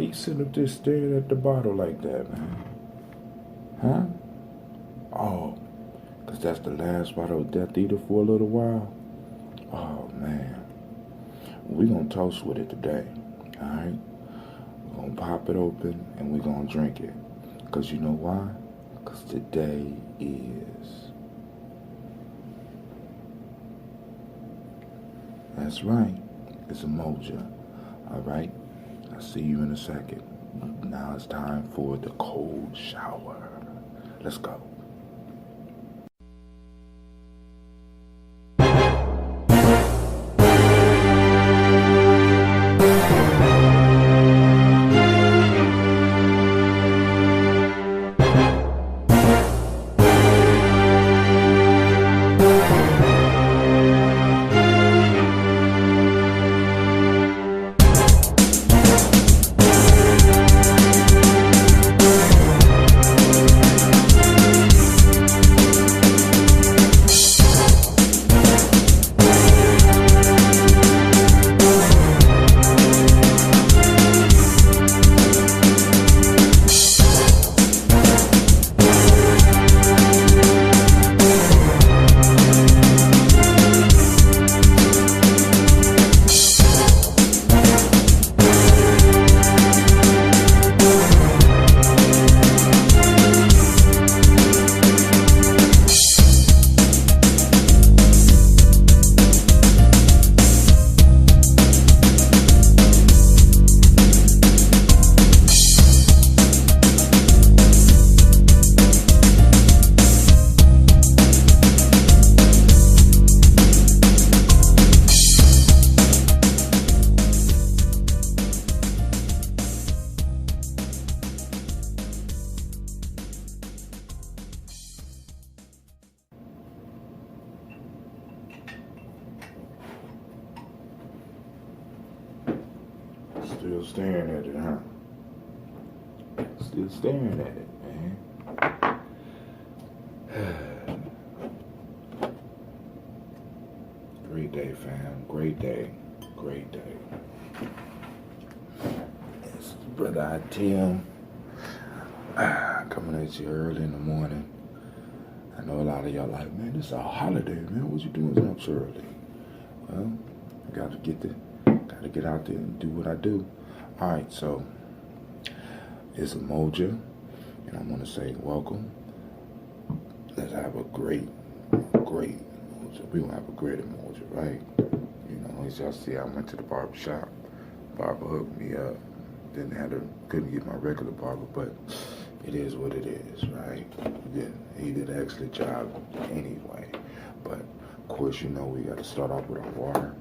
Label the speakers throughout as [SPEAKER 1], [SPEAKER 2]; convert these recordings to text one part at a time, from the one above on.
[SPEAKER 1] you sitting up there staring at the bottle like that, man? Huh? Oh, because that's the last bottle of Death Eater for a little while? Oh, man. We're going to toast with it today, all right? We're going to pop it open and we're going to drink it. Because you know why? Because today is... That's right. It's Umoja, all right? I'll see you in a second. Now it's time for the cold shower. Let's go. Still staring at it, huh? Still staring at it, man. Great day, fam. Great day. Great day. It's Brother Tim coming at you early in the morning. I know a lot of y'all like, man, this is a holiday, man. What you doing up so early? Well, I gotta get out there and do what I do. All right, so it's Umoja, and I'm gonna say welcome. Let's have a great Umoja. We gonna have a great Umoja, right? You know, as y'all see, I went to the barber shop. Barber hooked me up. Couldn't get my regular barber, but it is what it is, right? He did an excellent job anyway. But of course, you know, we got to start off with our water.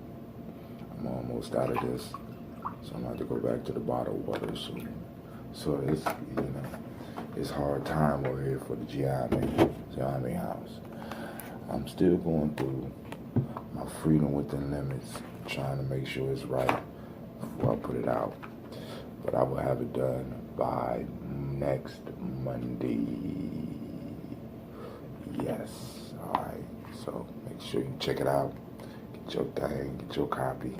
[SPEAKER 1] I'm almost out of this, so I'm going to have to go back to the bottled water soon. So it's, you know, it's hard time over here for the Gye-Nyame house. I'm still going through my freedom within limits, trying to make sure it's right before I put it out. But I will have it done by next Monday. Yes, all right. So make sure you check it out. Get your thing, get your copy.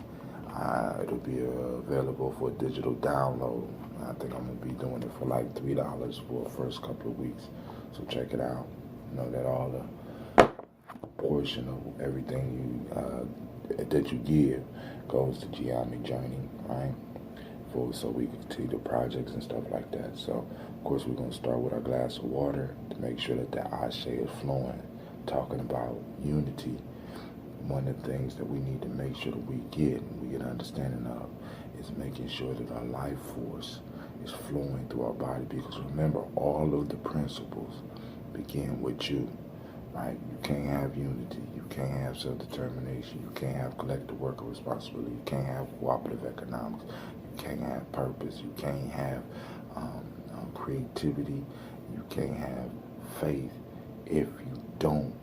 [SPEAKER 1] It'll be available for digital download. I think I'm gonna be doing it for like $3 for the first couple of weeks. So check it out. Know that all the portion of everything that you give goes to Gye-Nyame Journey, right? So we can continue the projects and stuff like that. So of course we're gonna start with our glass of water to make sure that the ashe is flowing, talking about unity. One of the things that we need to make sure that we get understanding of is making sure that our life force is flowing through our body, because remember, all of the principles begin with you, right? You can't have unity, you can't have self-determination, you can't have collective worker responsibility, you can't have cooperative economics, you can't have purpose, you can't have creativity, you can't have faith if you don't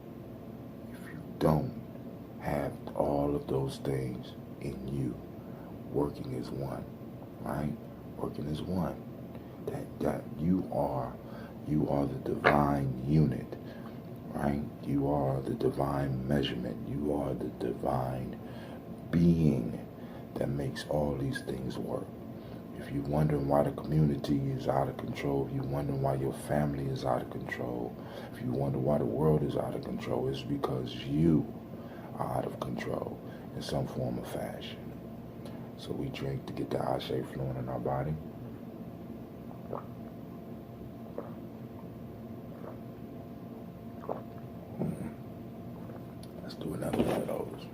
[SPEAKER 1] have all of those things in you working as one, right? Working as one. That you are the divine unit, right? You are the divine measurement. You are the divine being that makes all these things work. If you're wondering why the community is out of control, if you're wondering why your family is out of control, if you wonder why the world is out of control, it's because you are out of control in some form or fashion. So we drink to get the ashe flowing in our body. Let's do another one of those.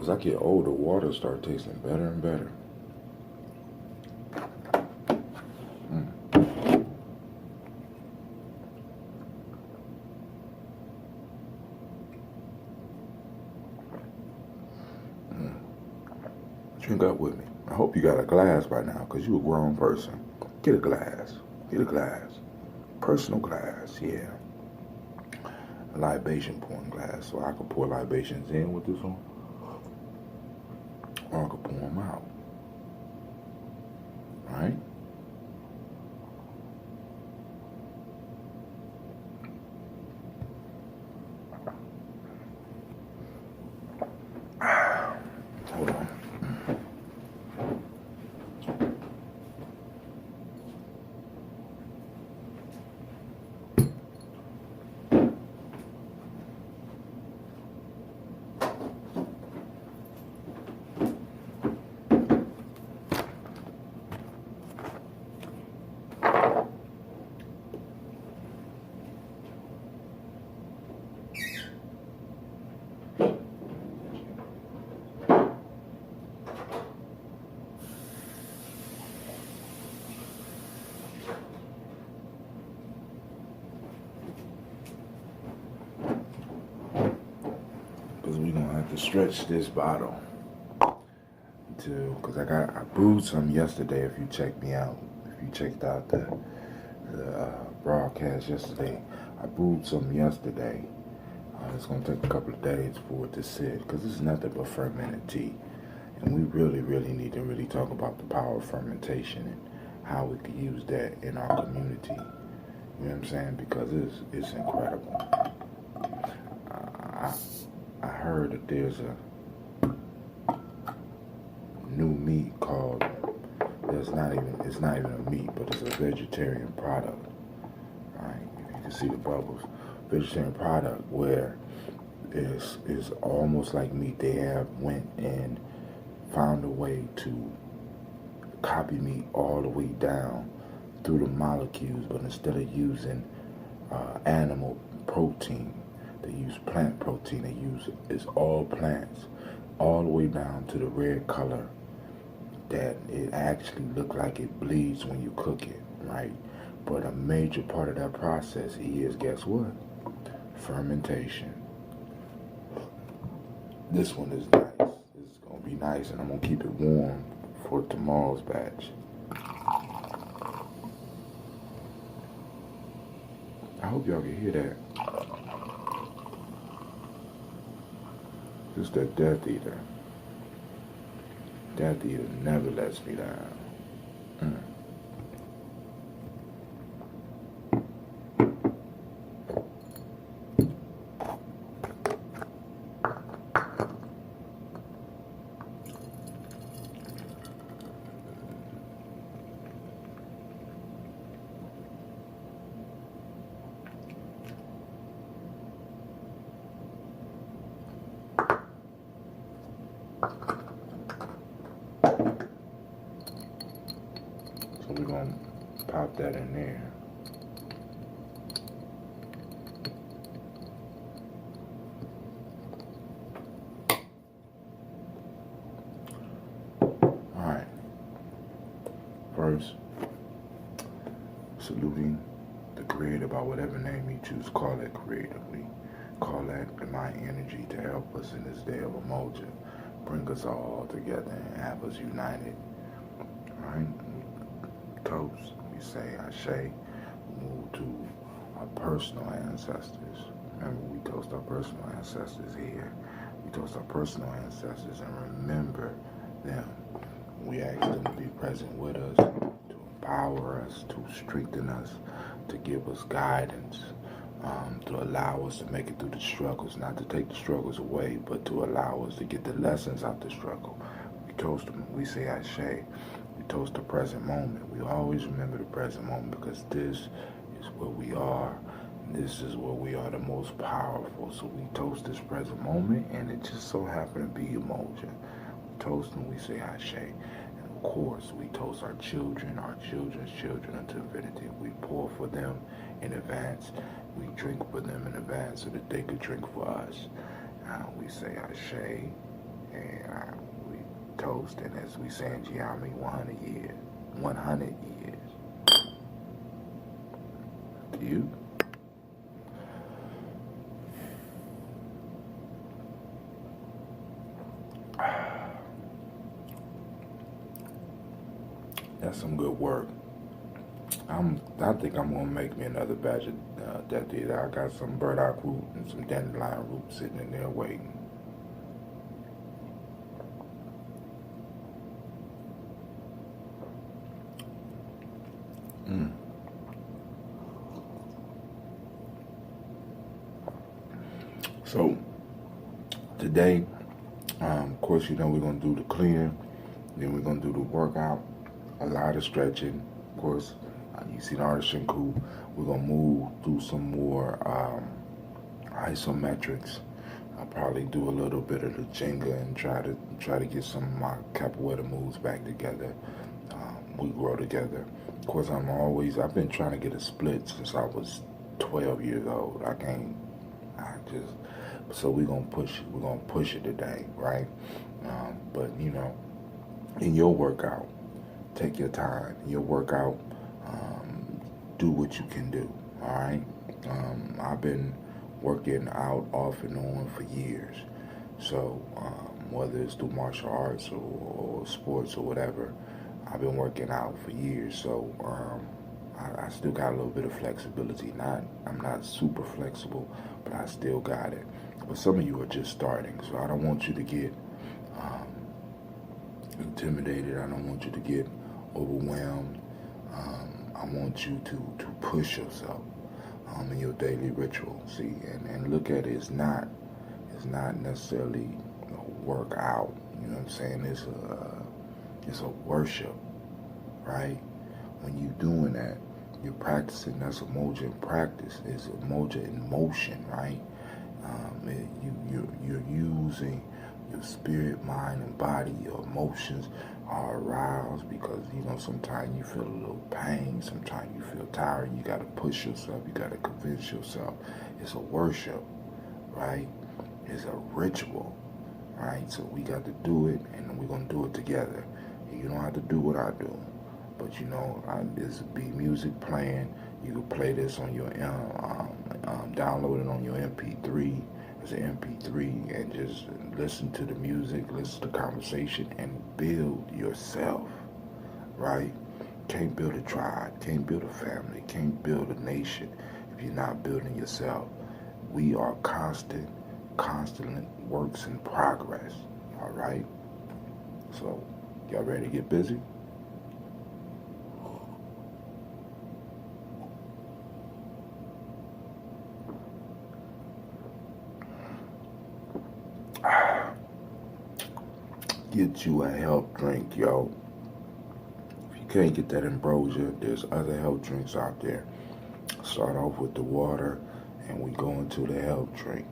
[SPEAKER 1] As I get older, water starts tasting better and better. Drink up with me. I hope you got a glass by now, because you're a grown person. Get a glass. Get a glass. Personal glass, yeah. A libation pouring glass, so I can pour libations in with this one, or I can pour them out. Right? Hold on. Because we're going to have to stretch this bottle because I brewed some yesterday. If you checked me out, if you checked out the broadcast yesterday, I brewed some yesterday. It's going to take a couple of days for it to sit, because it's nothing but fermented tea. And we really, really need to really talk about the power of fermentation and how we can use that in our community. You know what I'm saying? Because it's incredible. I heard that there's a new meat called, it's not even a meat, but it's a vegetarian product. Right? If you can see the bubbles. Vegetarian product where it's almost like meat. They have went and found a way to copy meat all the way down through the molecules, but instead of using animal protein, they use plant protein. They use, it's all plants, all the way down to the red color that it actually looks like it bleeds when you cook it, right? But a major part of that process is, guess what? Fermentation. This one is nice. This is going to be nice, and I'm going to keep it warm for tomorrow's batch. I hope y'all can hear that. This is that Death Eater. Death Eater never lets me down. So we're going to pop that in there. Alright. First, saluting the Creator by whatever name you choose. Call that creatively. Call that divine energy to help us in this day of Umoja. Bring us all together and have us united. Alright? Toast. We say Ashe. We move to our personal ancestors. Remember, we toast our personal ancestors here. We toast our personal ancestors and remember them. We ask them to be present with us, to empower us, to strengthen us, to give us guidance, to allow us to make it through the struggles, not to take the struggles away, but to allow us to get the lessons out the struggle. We toast them, we say Ashe. We toast the present moment. We always remember the present moment because this is where we are. This is where we are the most powerful. So we toast this present moment, and it just so happened to be Umoja. We toast and we say Ashe. And of course, we toast our children's children unto infinity. We pour for them in advance. We drink for them in advance so that they could drink for us. We say Ashe, and we toast, and as we say in Gye-Nyame, 100 years. 100 years. To you. That's some good work. I think I'm gonna make me another batch of that. I got some burdock root and some dandelion root sitting in there waiting. So today, of course, we're gonna do the cleaning, then we're gonna do the workout, a lot of stretching, of course. You see the artisan cool. We're gonna move through some more isometrics. I'll probably do a little bit of the Jenga and try to get some of my capoeira moves back together. We grow together. Of course, I've been trying to get a split since I was 12 years old. So we're gonna push it today, right? But in your workout, take your time. In your workout, do what you can do, all right? I've been working out off and on for years. So whether it's through martial arts or sports or whatever, I've been working out for years. So I still got a little bit of flexibility. I'm not super flexible, but I still got it. But some of you are just starting, so I don't want you to get intimidated. I don't want you to get overwhelmed. I want you to push yourself in your daily ritual. See, and look at it. It's not necessarily work out. You know what I'm saying? It's a worship, right? When you're doing that, you're practicing. That's Umoja in practice. It's Umoja in motion, right? You're using your spirit, mind, and body. Your emotions are aroused because sometimes you feel a little pain. Sometimes you feel tired. You got to push yourself. You got to convince yourself. It's a worship, right? It's a ritual, right? So we got to do it, and we're gonna do it together. You don't have to do what I do, but there's be music playing. You can play this on your download it on your MP3. It's an MP3, and just listen to the music, listen to the conversation, and build yourself, right? Can't build a tribe, can't build a family, can't build a nation if you're not building yourself. We are constant works in progress, all right? So, y'all ready to get busy? Get you a health drink, yo. If you can't get that ambrosia, there's other health drinks out there. Start off with the water, and we go into the health drink.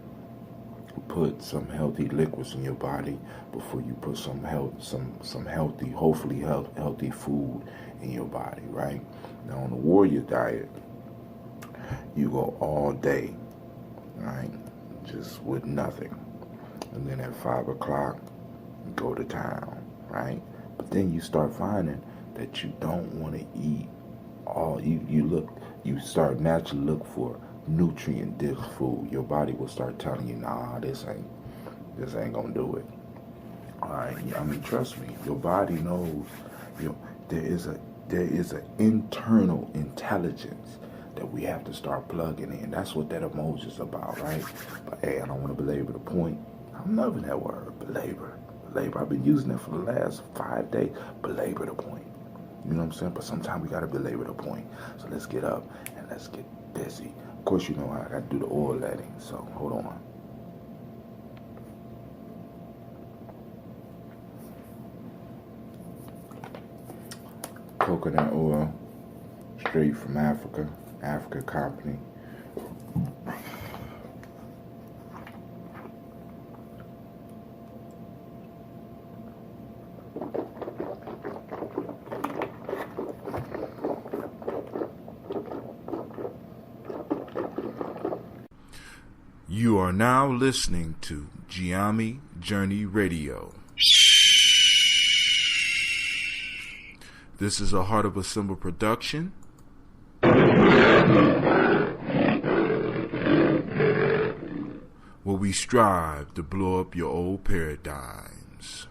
[SPEAKER 1] Put some healthy liquids in your body before you put some healthy, hopefully healthy food in your body, right? Now on the warrior diet, you go all day, right? Just with nothing. And then at 5 o'clock, you go to town, right? But then you start finding that you don't want to eat all, you start naturally look for nutrient-dense food. Your body will start telling you, nah, this ain't gonna do it. All right, trust me, your body knows. There is an internal intelligence that we have to start plugging in. That's what that Umoja is about, right? But hey, I don't want to belabor the point. I'm loving that word, belabor. I've been using it for the last 5 days. Belabor the point. You know what I'm saying? But sometimes we gotta belabor the point. So let's get up and let's get busy. Of course, you know I got to do the oil letting, so hold on. Coconut oil, straight from Africa company. You are now listening to Gye-Nyame Journey Radio. This is a Heart of a Symbol production. Where we strive to blow up your old paradigms.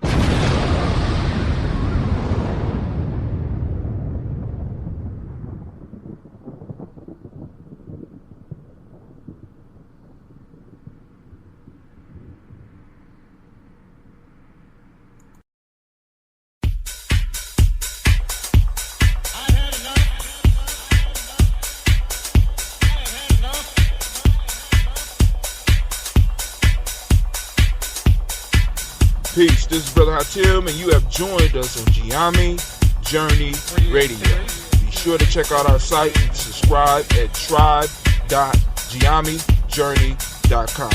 [SPEAKER 1] Peace, this is Brother Hatim, and you have joined us on Gye-Nyame Journey Radio. Be sure to check out our site and subscribe at tribe.gyenamejourney.com.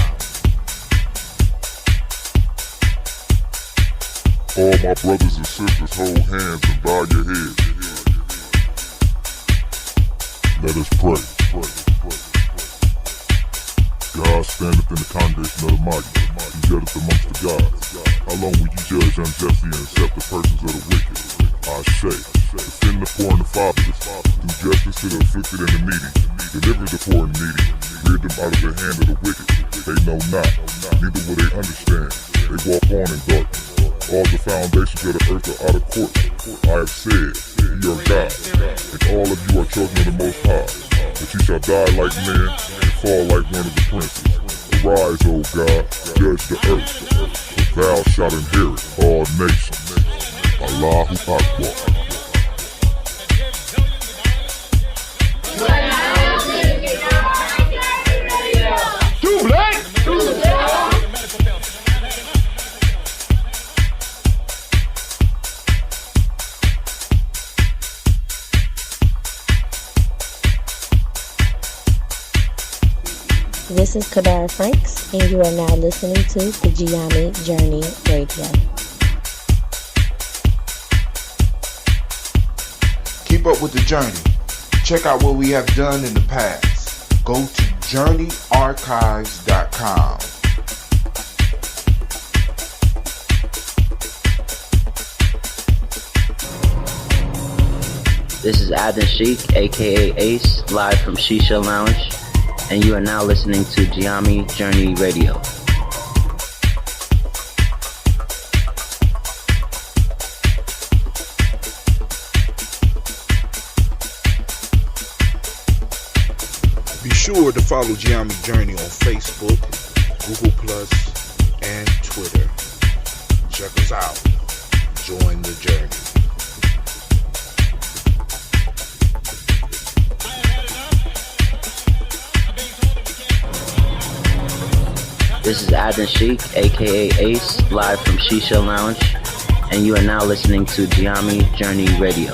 [SPEAKER 2] All my brothers and sisters, hold hands and bow your heads. Let us pray. God standeth in the congregation of the mighty. He judgeth amongst the gods. How long will you judge unjustly and accept the persons of the wicked? I say, defend the poor and the fatherless. Do justice to the afflicted and the needy. Deliver the poor and needy. Rid them out of the hand of the wicked. They know not, neither will they understand. They walk on in darkness. All the foundations of the earth are out of court. I have said, ye are God, and all of you are children of the Most High. But ye shall die like men, and fall like one of the princes. Arise, O God, judge the earth, for thou shalt inherit all nations. Allahu Akbar.
[SPEAKER 1] Too black!
[SPEAKER 3] This is Kadara Franks, and you are now listening to the Gye-Nyame Journey Radio.
[SPEAKER 1] Keep up with the journey. Check out what we have done in the past. Go to journeyarchives.com.
[SPEAKER 4] This is Adnan Sheik, aka Ace, live from Shisha Lounge, and you are now listening to Gye-Nyame Journey Radio.
[SPEAKER 1] Be sure to follow Gye-Nyame Journey on Facebook, Google+, and Twitter. Check us out. Join the journey.
[SPEAKER 4] This is Adnan Sheik, aka Ace, live from Shisha Lounge, and you are now listening to Gye-Nyame Journey Radio.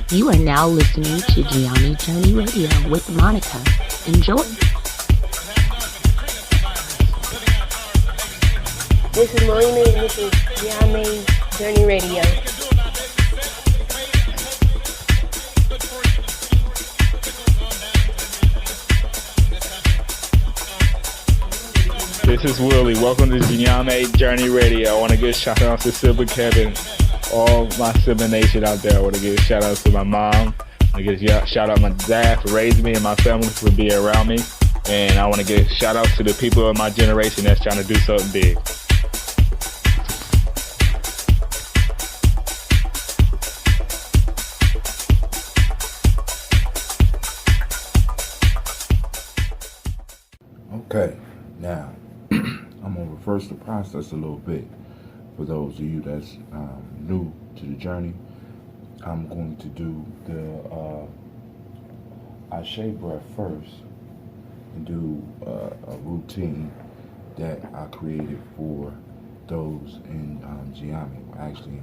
[SPEAKER 3] You are now listening to Gye-Nyame Journey Radio with Monica. Enjoy.
[SPEAKER 5] This is Melina, and this is Gye-Nyame Journey Radio.
[SPEAKER 6] This is Willie. Welcome to Gye-Nyame Journey Radio. I want to give shout out to Sibling Kevin, all my sibling nation out there. I want to give shout out to my mom. I want to give shout out to my dad for raising me and my family for being around me. And I want to give shout out to the people of my generation that's trying to do something big.
[SPEAKER 1] Okay, now I'm gonna reverse the process a little bit. For those of you that's new to the journey, I'm going to do the Ashe breath first and do a routine that I created for those in Gye-Nyame. Actually,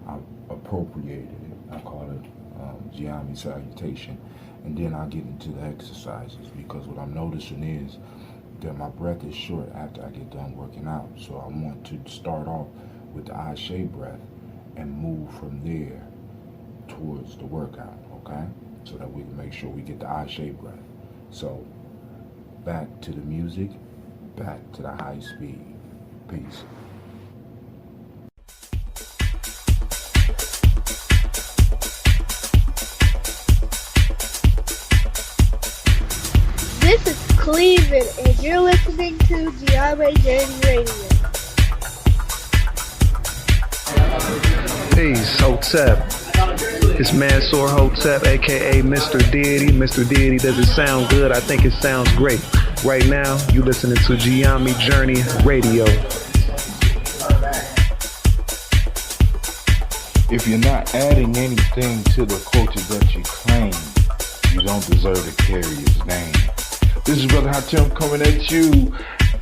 [SPEAKER 1] I appropriated it. I call it Gye-Nyame salutation, and then I get into the exercises because what I'm noticing is that my breath is short after I get done working out. So I want to start off with the Ashe breath and move from there towards the workout, okay? So that we can make sure we get the Ashe breath. So back to the music, back to the high speed. Peace.
[SPEAKER 5] This is Cleveland, and you're listening to Gye-Nyame Journey Radio.
[SPEAKER 7] Peace, Hotep. It's Mansour Hotep, aka Mr. Deity. Mr. Deity, does it sound good? I think it sounds great. Right now, you listening to Gye-Nyame Journey Radio.
[SPEAKER 1] If you're not adding anything to the culture that you claim, you don't deserve to carry his name. This is Brother Hatem coming at you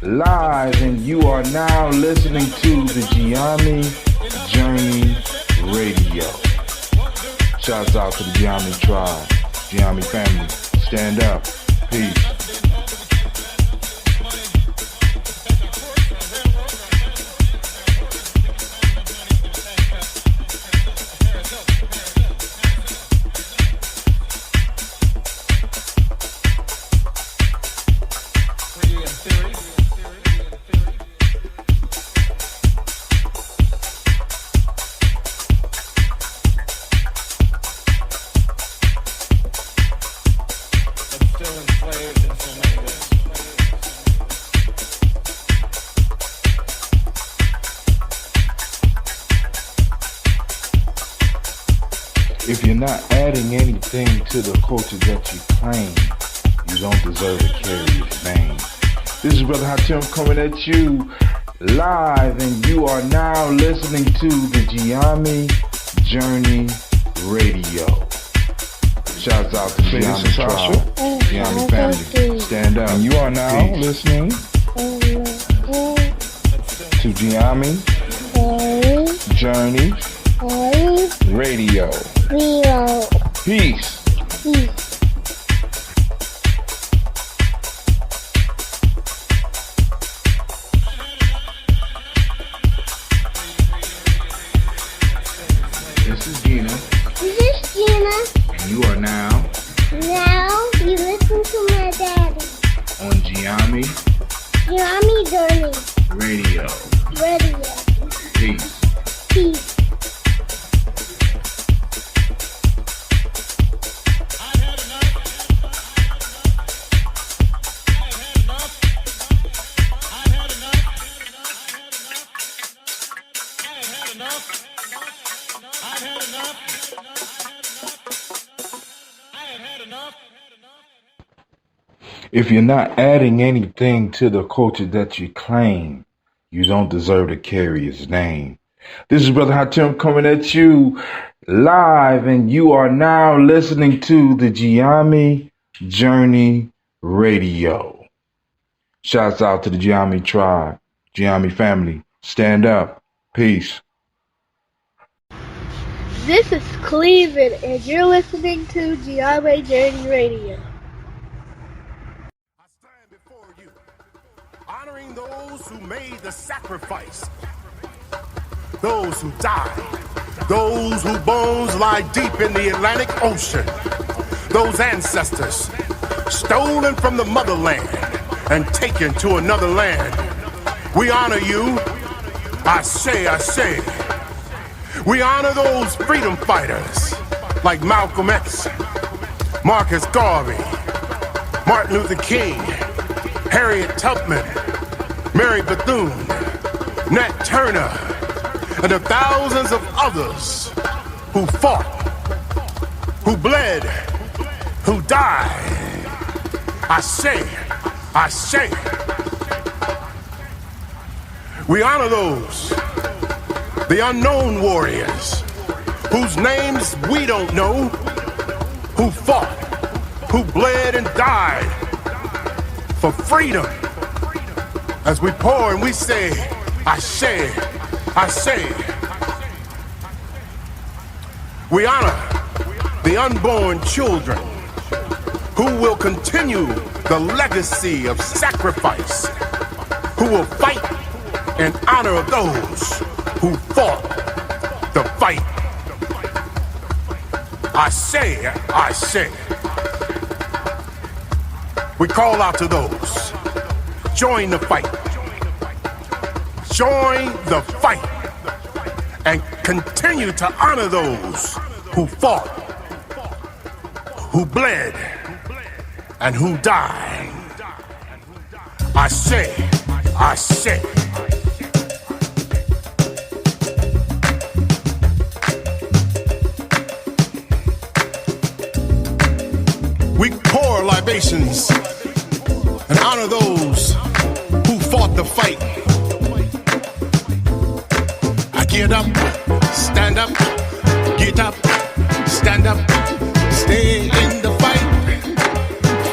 [SPEAKER 1] live, and you are now listening to the Gye-Nyame Journey Radio. Shouts out to the Gye-Nyame tribe, Gye-Nyame family. Stand up. Peace. If you're not adding anything to the culture that you claim, you don't deserve to carry his name. This is Brother Hatem coming at you live, and you are now listening to the Gye-Nyame Journey Radio. Shouts out to the Gye-Nyame tribe, Gye-Nyame family. Stand up. And you are now listening to Gye-Nyame Journey Radio. Peace. This is Gina. And you are now
[SPEAKER 5] you listen to my daddy.
[SPEAKER 1] on Gye-Nyame
[SPEAKER 5] Gye-Nyame Journey
[SPEAKER 1] Radio. Peace.
[SPEAKER 5] Peace. If you're not adding anything to the culture that you claim, you don't deserve to carry his name. This is Brother Hatem coming at you live, and you are now listening to the Gye-Nyame Journey Radio. Shouts out to the Gye-Nyame tribe, Gye-Nyame family. Stand up. Peace. This is Cleveland, and you're listening to Gye-Nyame Journey Radio.
[SPEAKER 8] Honoring those who made the sacrifice, those who died, those whose bones lie deep in the Atlantic Ocean, those ancestors stolen from the motherland and taken to another land. We honor you. I say. We honor those freedom fighters like Malcolm X, Marcus Garvey, Martin Luther King, Harriet Tubman, Mary Bethune, Nat Turner, and the thousands of others who fought, who bled, who died. I say, I say. We honor those, the unknown warriors, whose names we don't know, who fought, who bled and died for freedom. As we pour and we say, I say, I say. We honor the unborn children who will continue the legacy of sacrifice, who will fight in honor of those who fought the fight. I say, I say. We call out to those, join the fight. Join the fight and continue to honor those who fought, who bled, and who died. I say, I say. We pour libations and honor those who fought the fight. I get up, stand up, get up, stand up, stay in the fight.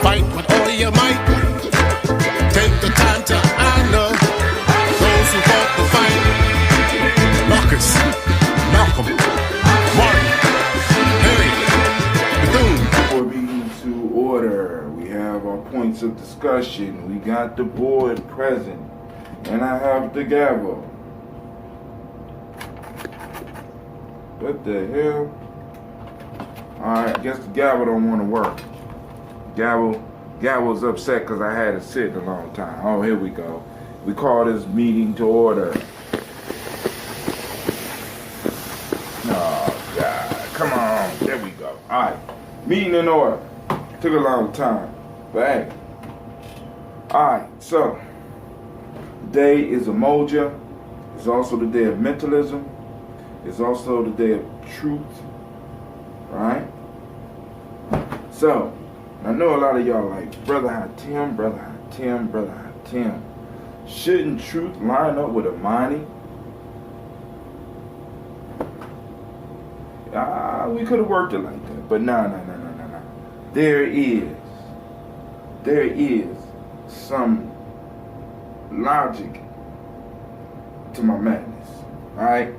[SPEAKER 8] Fight with all your might. Take the time to honor those who fought the fight. Marcus, Malcolm, Martin, Harry, Bethune.
[SPEAKER 5] Before we to order, we have our points of discussion. We got the board present, and I have the gavel. What the hell? Alright, I guess the gavel don't want to work. Gavel's upset because I had it sitting a long time. Oh, here we go. We call this meeting to order. Oh, God. Come on. There we go. Alright. Meeting in order. Took a long time. But hey. Alright, so. Today is Umoja. It's also the day of mentalism. It's also the day of truth. Right? So, I know a lot of y'all like, Brother Hatim, Brother Hatim, Brother Hatim. Shouldn't truth line up with Amani? We could have worked it like that. But no. There is some logic to my madness. Alright?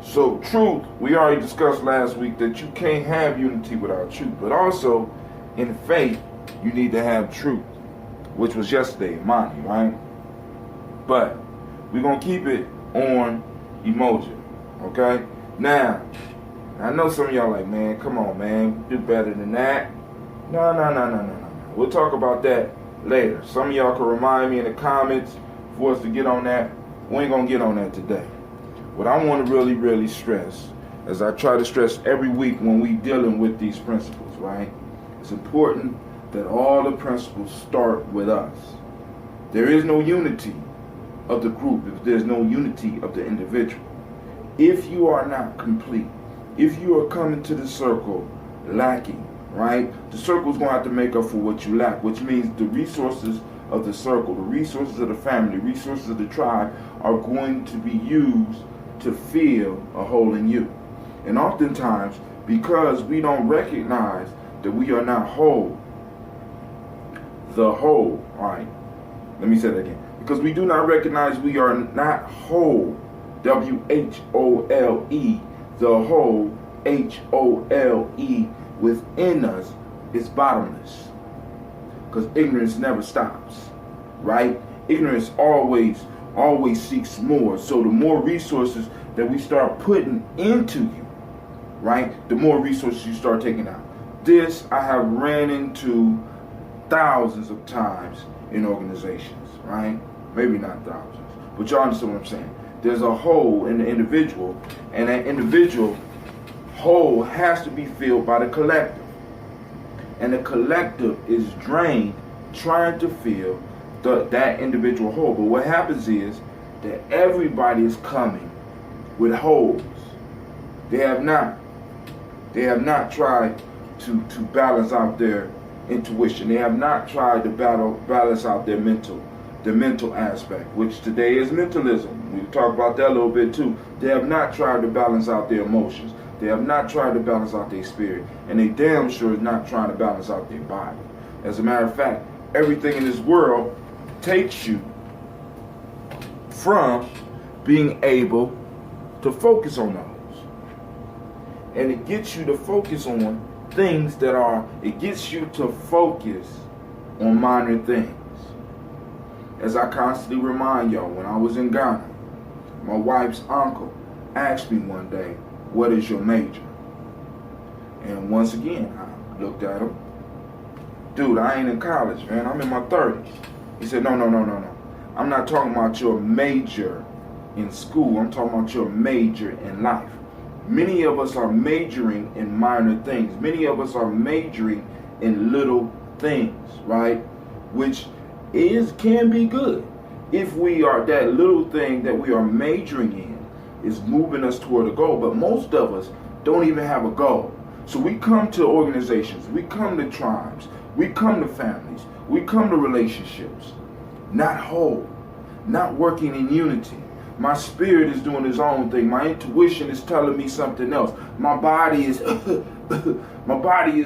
[SPEAKER 5] So truth, we already discussed last week that you can't have unity without truth. But also, in faith, you need to have truth, which was yesterday, Imani, right? But we're going to keep it on Umoja, okay? Now, I know some of y'all like, man, come on, man, do better than that. No. We'll talk about that later. Some of y'all can remind me in the comments for us to get on that. We ain't going to get on that today. What I want to really stress, as I try to stress every week when we dealing with these principles, right? It's important that all the principles start with us. There is no unity of the group if there's no unity of the individual. If you are not complete, if you are coming to the circle lacking, right? The circle is going to have to make up for what you lack, which means the resources of the circle, the resources of the family, resources of the tribe are going to be used to fill a hole in you. And oftentimes, because we don't recognize that we are not whole, the whole, alright, let me say that again. Because we do not recognize we are not whole, W-H-O-L-E, the whole, H-O-L-E, within us is bottomless. Because ignorance never stops, right? Ignorance always seeks more. So the more resources that we start putting into you, right, the more resources you start taking out. This I have ran into thousands of times in organizations, right? Maybe not thousands, but y'all understand what I'm saying. There's a hole in the individual, and that individual hole has to be filled by the collective. And the collective is drained trying to fill that individual hole. But what happens is that everybody is coming with holes. They have not tried to balance out their
[SPEAKER 1] intuition. They have not tried to balance out their mental aspect, which today is mentalism. We talk about that a little bit too. They have not tried to balance out their emotions. They have not tried to balance out their spirit, and they damn sure is not trying to balance out their body. As a matter of fact, everything in this world takes you from being able to focus on those. And it gets you to focus on things it gets you to focus on minor things. As I constantly remind y'all, when I was in Ghana, my wife's uncle asked me one day, "What is your major?" And once again, I looked at him. "Dude, I ain't in college, man. I'm in my 30s. He said, No. I'm not talking about your major in school. I'm talking about your major in life. Many of us are majoring in minor things. Many of us are majoring in little things, right? Which can be good if we are that little thing that we are majoring in is moving us toward a goal. But most of us don't even have a goal. So we come to organizations, we come to tribes, we come to families, we come to relationships, not whole, not working in unity. My spirit is doing its own thing. My intuition is telling me something else. My body is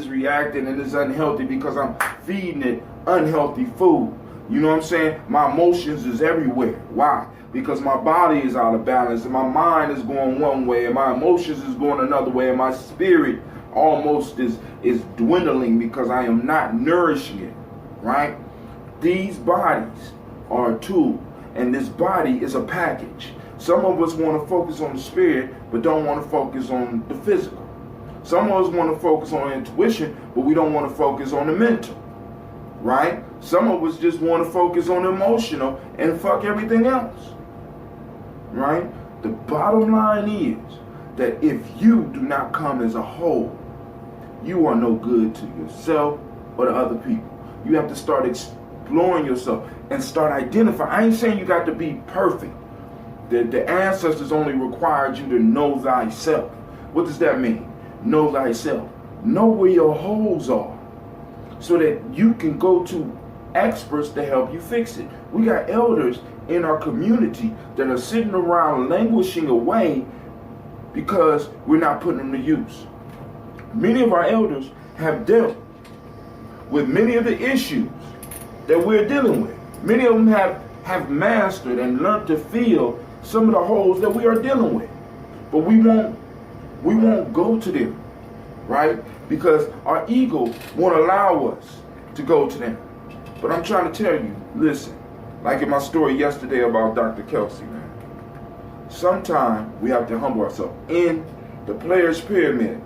[SPEAKER 1] reacting and it's unhealthy because I'm feeding it unhealthy food. You know what I'm saying? My emotions is everywhere. Why? Because my body is out of balance and my mind is going one way and my emotions is going another way and my spirit almost is dwindling because I am not nourishing it, right? These bodies are a tool and this body is a package. Some of us want to focus on the spirit but don't want to focus on the physical. Some of us want to focus on intuition but we don't want to focus on the mental. Right? Some of us just want to focus on the emotional and fuck everything else. Right? The bottom line is that if you do not come as a whole, you are no good to yourself or to other people. You have to start exploring yourself and start identifying. I ain't saying you got to be perfect. The ancestors only required you to know thyself. What does that mean? Know thyself. Know where your holes are, so that you can go to experts to help you fix it. We got elders in our community that are sitting around languishing away because we're not putting them to use. Many of our elders have dealt with many of the issues that we're dealing with. Many of them have mastered and learned to fill some of the holes that we are dealing with. But we won't go to them, right? Because our ego won't allow us to go to them. But I'm trying to tell you, listen, like in my story yesterday about Dr. Kelsey, man. Sometimes we have to humble ourselves. In the player's pyramid,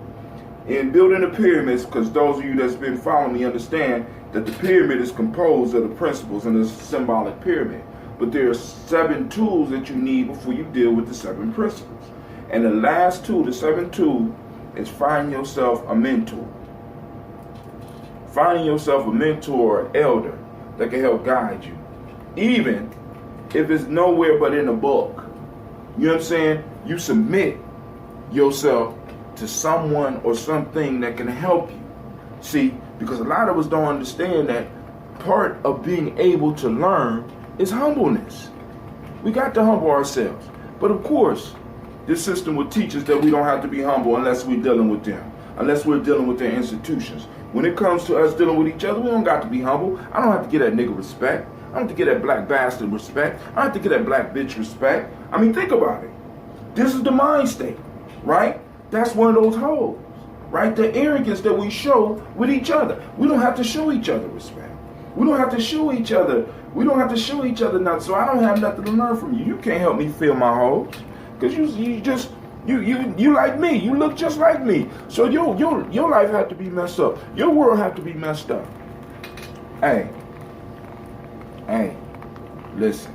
[SPEAKER 1] in building the pyramids, because those of you that's been following me understand that the pyramid is composed of the principles and the symbolic pyramid. But there are 7 tools that you need before you deal with the 7 principles. And the last tool, the 7th tool, is find yourself a mentor. Finding yourself a mentor or elder that can help guide you. Even if it's nowhere but in a book. You know what I'm saying? You submit yourself to someone or something that can help you. See, because a lot of us don't understand that part of being able to learn is humbleness. We got to humble ourselves. But of course, this system will teach us that we don't have to be humble unless we're dealing with them, unless we're dealing with their institutions. When it comes to us dealing with each other, we don't got to be humble. I don't have to get that nigga respect. I don't have to get that black bastard respect. I don't have to get that black bitch respect. I mean, think about it. This is the mind state, right? That's one of those holes, right? The arrogance that we show with each other. We don't have to show each other respect. We don't have to show each other. We don't have to show each other nothing. So I don't have nothing to learn from you. You can't help me fill my holes. Because you like me. You look just like me. So your life had to be messed up. Your world had to be messed up. Hey, listen.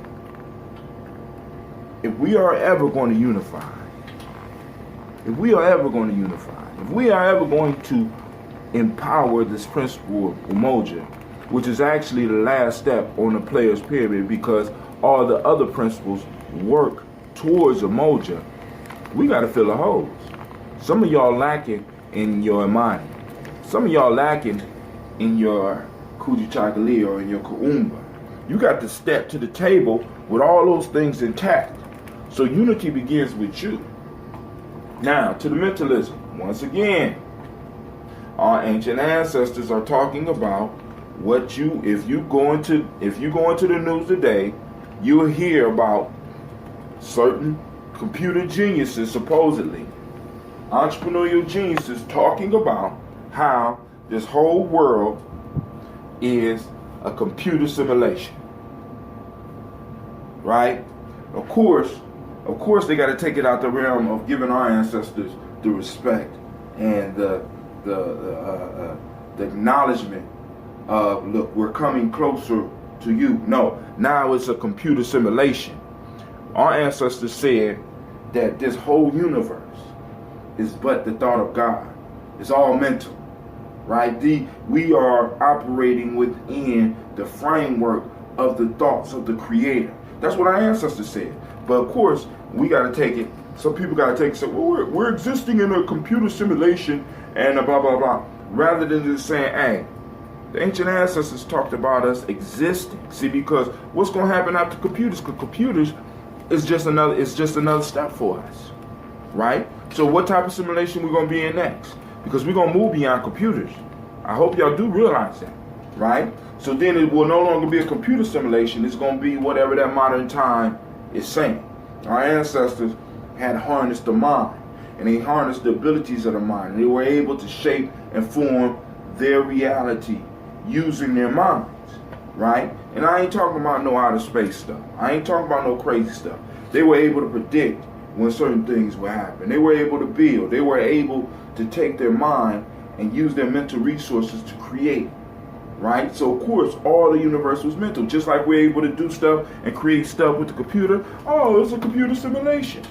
[SPEAKER 1] If we are ever going to unify, if we are ever going to empower this principle of Umoja, which is actually the last step on the player's pyramid, because all the other principles work towards Umoja, we got to fill the holes. Some of y'all lacking in your Imani. Some of y'all lacking in your Kujichagulia or in your Kuumba. You got to step to the table with all those things intact. So unity begins with you. Now, to the mentalism. Once again, our ancient ancestors are talking about what if you go into the news today, you'll hear about certain computer geniuses, supposedly entrepreneurial geniuses, talking about how this whole world is a computer simulation. Right? Of course they got to take it out the realm of giving our ancestors the respect and the acknowledgement of, look, we're coming closer to you. No, now it's a computer simulation. Our ancestors said that this whole universe is but the thought of God. It's all mental, right? We are operating within the framework of the thoughts of the Creator. That's what our ancestors said. But of course, we got to take it. Some people got to take it and say, well, we're existing in a computer simulation and blah, blah, blah. Rather than just saying, hey, the ancient ancestors talked about us existing. See, because what's going to happen after computers? Because computers is just another step for us, right? So what type of simulation we're going to be in next? Because we're going to move beyond computers. I hope y'all do realize that, right? So then it will no longer be a computer simulation. It's going to be whatever that modern time is saying. Our ancestors had harnessed the mind, and they harnessed the abilities of the mind. And they were able to shape and form their reality using their minds, right? And I ain't talking about no outer space stuff. I ain't talking about no crazy stuff. They were able to predict when certain things would happen. They were able to build. They were able to take their mind and use their mental resources to create, right? So, of course, all the universe was mental. Just like we're able to do stuff and create stuff with the computer. Oh, it's a computer simulation.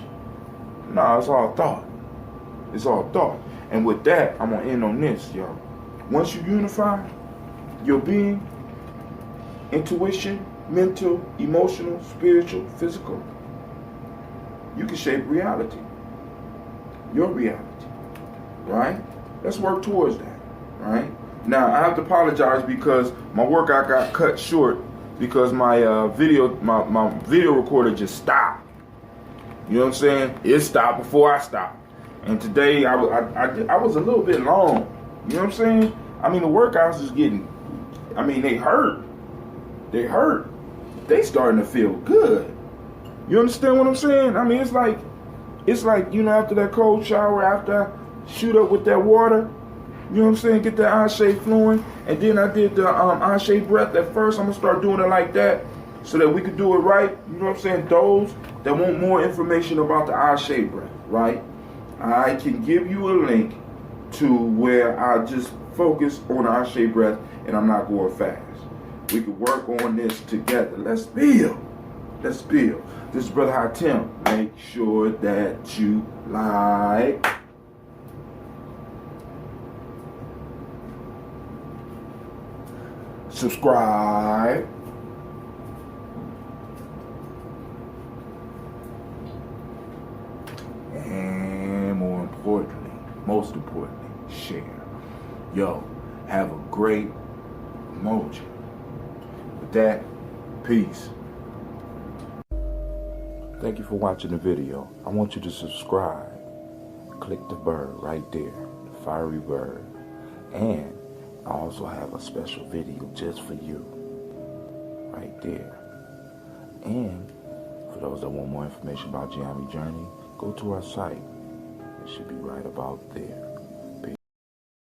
[SPEAKER 1] No, it's all thought. It's all thought. And with that, I'm going to end on this, y'all. Once you unify your being, intuition, mental, emotional, spiritual, physical, you can shape reality. Your reality. Right? Let's work towards that. Right? Now, I have to apologize because my workout got cut short because my video recorder just stopped. You know what I'm saying? It stopped before I stopped. And today I was a little bit long. You know what I'm saying? I mean, the workouts is getting, they hurt. They hurt. They starting to feel good. You understand what I'm saying? I mean, it's like, after that cold shower, after I shoot up with that water, you know what I'm saying? Get that eye shape flowing. And then I did the eye shape breath at first. I'm going to start doing it like that so that we could do it right. You know what I'm saying? Those that want more information about the eye shape breath, right? I can give you a link to where I just focus on the eye shape breath and I'm not going fast. We could work on this together. Let's build. Let's build. This is Brother Hatem. Make sure that you like, subscribe, and most importantly, share. Yo, have a great Umoja. With that, peace. Thank you for watching the video. I want you to subscribe. Click the bird right there, the fiery bird. And I also have a special video just for you, right there. And for those that want more information about Gye-Nyame Journey, go to our site. It should be right about there.